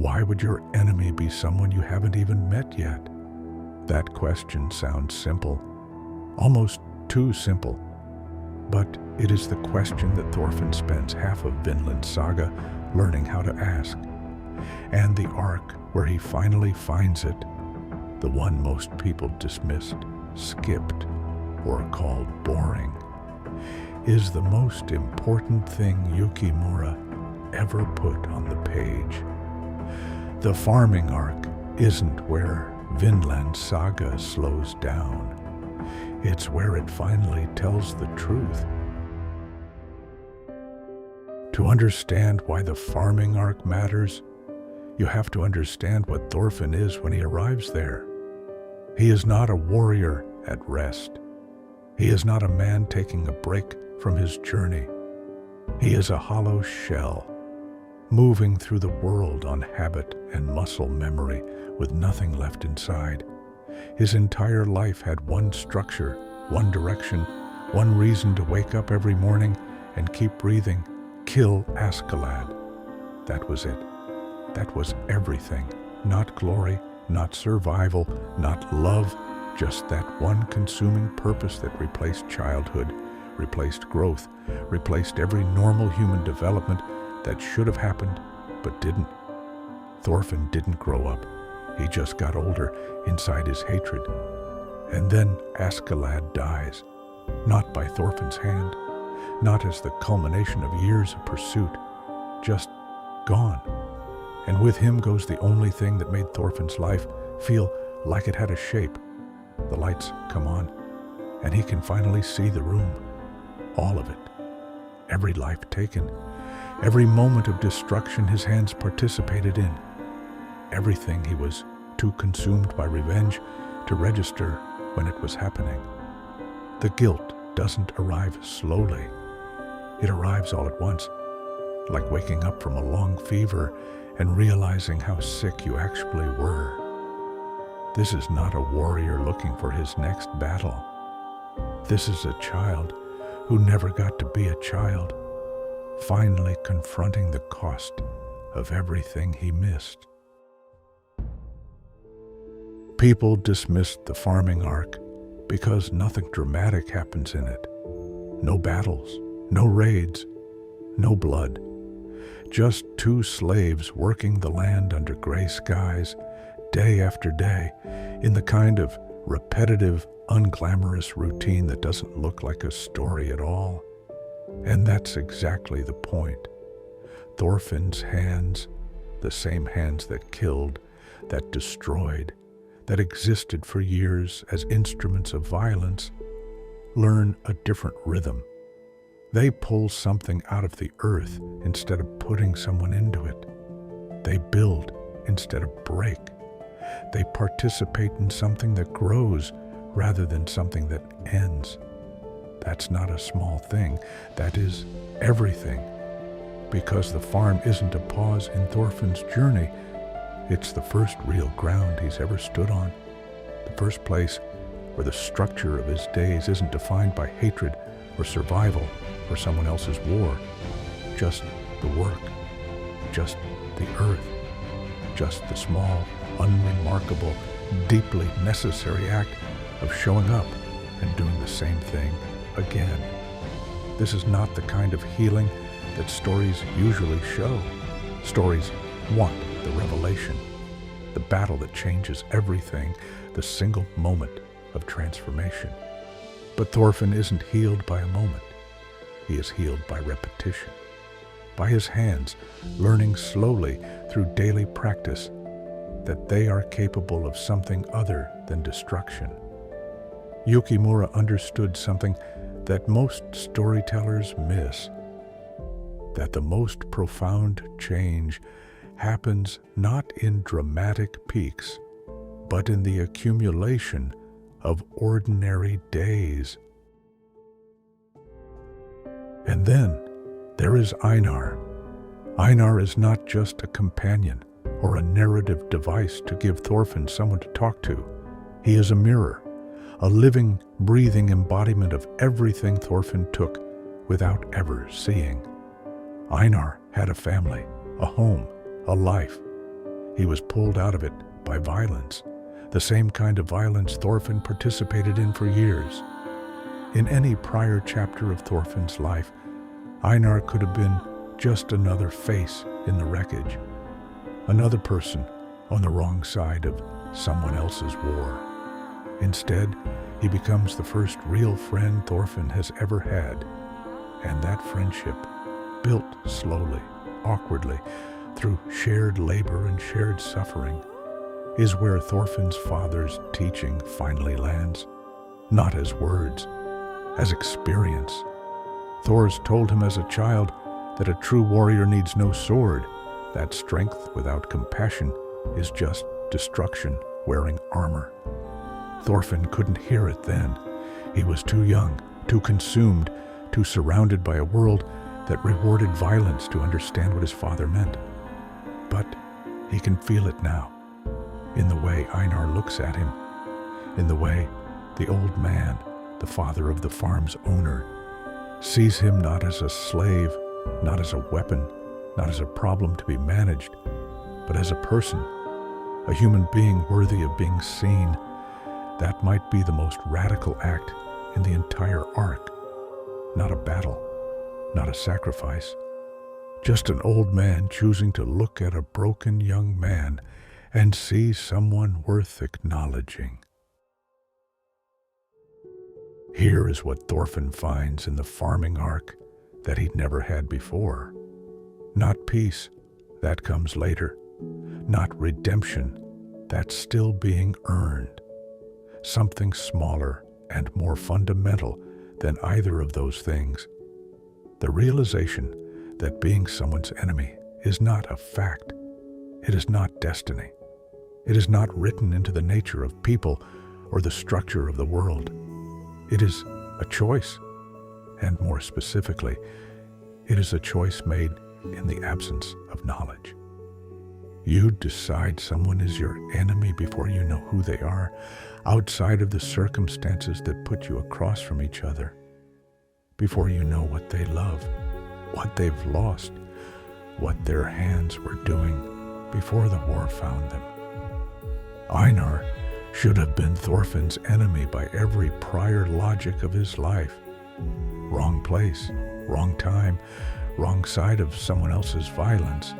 Why would your enemy be someone you haven't even met yet? That question sounds simple, almost too simple. But it is the question that Thorfinn spends half of Vinland Saga learning how to ask. And the arc where he finally finds it, the one most people dismissed, skipped, or called boring, is the most important thing Yukimura ever put on the page. The farming arc isn't where Vinland Saga slows down. It's where it finally tells the truth. To understand why the farming arc matters, you have to understand what Thorfinn is when he arrives there. He is not a warrior at rest. He is not a man taking a break from his journey. He is a hollow shell, moving through the world on habit and muscle memory with nothing left inside. His entire life had one structure, one direction, one reason to wake up every morning and keep breathing. Kill Askeladd. That was it. That was everything. Not glory, not survival, not love, just that one consuming purpose that replaced childhood, replaced growth, replaced every normal human development that should have happened but didn't. Thorfinn didn't grow up. He just got older inside his hatred. And then Askeladd dies, not by Thorfinn's hand, not as the culmination of years of pursuit, just gone. And with him goes the only thing that made Thorfinn's life feel like it had a shape. The lights come on, and he can finally see the room. All of it. Every life taken. Every moment of destruction his hands participated in. Everything he was too consumed by revenge to register when it was happening. The guilt doesn't arrive slowly. It arrives all at once, like waking up from a long fever and realizing how sick you actually were. This is not a warrior looking for his next battle. This is a child who never got to be a child, finally confronting the cost of everything he missed. People dismissed the farming arc because nothing dramatic happens in it. No battles, no raids, no blood. Just two slaves working the land under gray skies, day after day, in the kind of repetitive, unglamorous routine that doesn't look like a story at all. And that's exactly the point. Thorfinn's hands, the same hands that killed, that destroyed, that existed for years as instruments of violence, learn a different rhythm. They pull something out of the earth instead of putting someone into it. They build instead of break. They participate in something that grows rather than something that ends. That's not a small thing. That is everything. Because the farm isn't a pause in Thorfinn's journey. It's the first real ground he's ever stood on. The first place where the structure of his days isn't defined by hatred or survival or someone else's war. Just the work. Just the earth. Just the small, unremarkable, deeply necessary act of showing up and doing the same thing again. This is not the kind of healing that stories usually show. Stories want the revelation, the battle that changes everything, the single moment of transformation. But Thorfinn isn't healed by a moment. He is healed by repetition, by his hands learning slowly through daily practice that they are capable of something other than destruction. Yukimura understood something that most storytellers miss, that the most profound change happens not in dramatic peaks, but in the accumulation of ordinary days. And then there is Einar. Einar is not just a companion or a narrative device to give Thorfinn someone to talk to. He is a mirror, a living, breathing embodiment of everything Thorfinn took without ever seeing. Einar had a family, a home, a life. He was pulled out of it by violence, the same kind of violence Thorfinn participated in for years. In any prior chapter of Thorfinn's life, Einar could have been just another face in the wreckage, another person on the wrong side of someone else's war. Instead, he becomes the first real friend Thorfinn has ever had, and that friendship, built slowly, awkwardly, through shared labor and shared suffering, is where Thorfinn's father's teaching finally lands, not as words, as experience. Thor's told him as a child that a true warrior needs no sword, that strength without compassion is just destruction wearing armor. Thorfinn couldn't hear it then. He was too young, too consumed, too surrounded by a world that rewarded violence to understand what his father meant. But he can feel it now, in the way Einar looks at him, in the way the old man, the father of the farm's owner, sees him not as a slave, not as a weapon, not as a problem to be managed, but as a person, a human being worthy of being seen. That might be the most radical act in the entire arc. Not a battle, not a sacrifice, just an old man choosing to look at a broken young man and see someone worth acknowledging. Here is what Thorfinn finds in the farming arc that he'd never had before. Not peace, that comes later. Not redemption, that's still being earned. Something smaller and more fundamental than either of those things. The realization that being someone's enemy is not a fact. It is not destiny. It is not written into the nature of people or the structure of the world. It is a choice, and more specifically, it is a choice made in the absence of knowledge. You decide someone is your enemy before you know who they are, outside of the circumstances that put you across from each other, before you know what they love, what they've lost, what their hands were doing before the war found them. Einar should have been Thorfinn's enemy by every prior logic of his life. Wrong place, wrong time, wrong side of someone else's violence.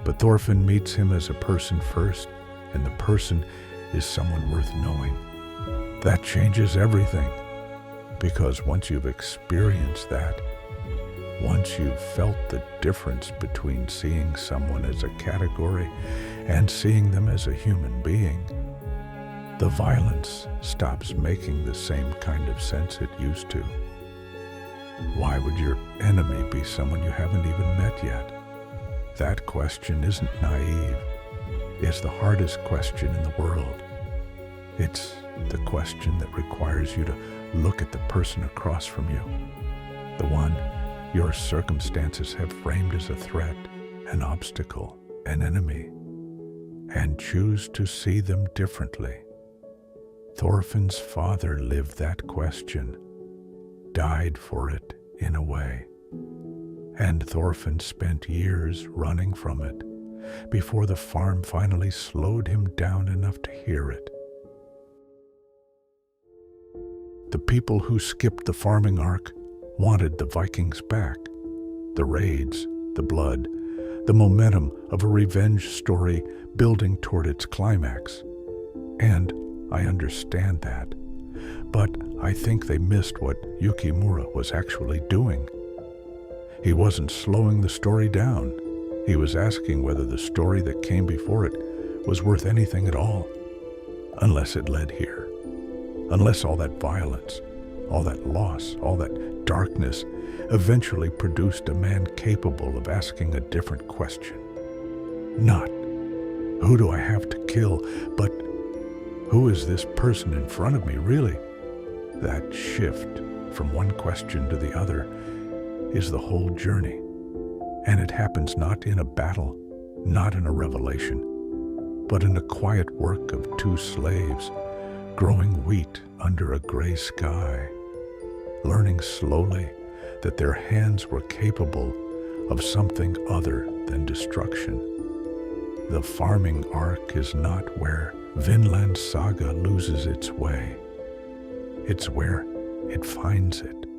But Thorfinn meets him as a person first, and the person is someone worth knowing. That changes everything, because once you've experienced that, once you've felt the difference between seeing someone as a category and seeing them as a human being, the violence stops making the same kind of sense it used to. Why would your enemy be someone you haven't even met yet? That question isn't naive. It's the hardest question in the world. It's the question that requires you to look at the person across from you, the one your circumstances have framed as a threat, an obstacle, an enemy, and choose to see them differently. Thorfinn's father lived that question, died for it in a way, and Thorfinn spent years running from it before the farm finally slowed him down enough to hear it. The people who skipped the farming arc wanted the Vikings back, the raids, the blood, the momentum of a revenge story building toward its climax. And I understand that, but I think they missed what Yukimura was actually doing. He wasn't slowing the story down. He was asking whether the story that came before it was worth anything at all, unless it led here, unless all that violence, all that loss, all that darkness eventually produced a man capable of asking a different question. Not, who do I have to kill, but who is this person in front of me really? That shift from one question to the other is the whole journey. And it happens not in a battle, not in a revelation, but in the quiet work of two slaves growing wheat under a gray sky, learning slowly that their hands were capable of something other than destruction. The farming arc is not where Vinland Saga loses its way. It's where it finds it.